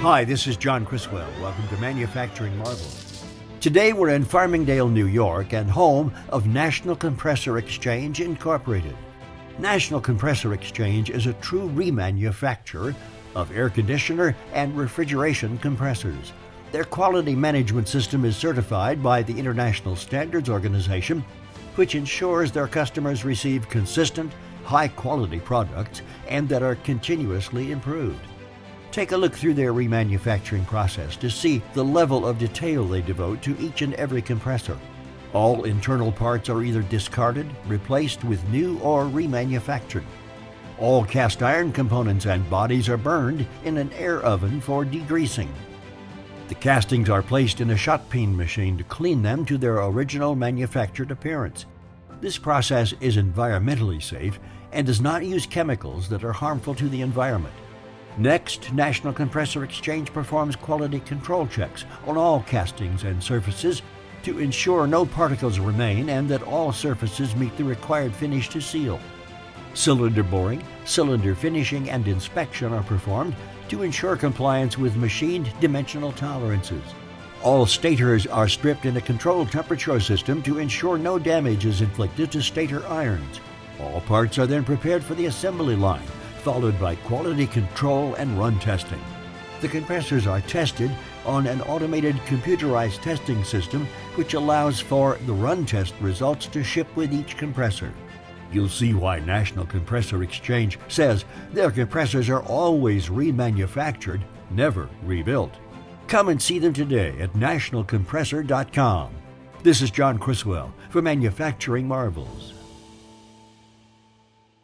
Hi, this is 𝗥𝗲𝗺𝘆𝘀. Welcome to Manufacturing Marvels. Today we're in Farmingdale, New York, and home of National Compressor Exchange Incorporated. National Compressor Exchange is a true remanufacturer of air conditioner and refrigeration compressors. Their quality management system is certified by the International Standards Organization, which ensures their customers receive consistent, high-quality products and that are continuously improved. Take a look through their remanufacturing process to see the level of detail they devote to each and every compressor. All internal parts are either discarded, replaced with new, or remanufactured. All cast iron components and bodies are burned in an air oven for degreasing. The castings are placed in a 𝗏𝗏𝗃 machine to clean them to their original manufactured appearance. This process is environmentally safe and does not use chemicals that are harmful to the environment. Next, National Compressor Exchange performs quality control checks on all castings and surfaces to ensure no particles remain and that all surfaces meet the required finish to seal. Cylinder boring, cylinder finishing, and inspection are performed to ensure compliance with machined dimensional tolerances. All stators are stripped in a controlled temperature system to ensure no damage is inflicted to stator irons. All parts are then prepared for the assembly line, followed by quality control and run testing. The compressors are tested on an automated computerized testing system which allows for the run test results to ship with each compressor. You'll see why National Compressor Exchange says their compressors are always remanufactured, never rebuilt. Come and see them today at nationalcompressor.com. This is 𝗥𝗲𝗺𝗆𝗆 for Manufacturing Marvels.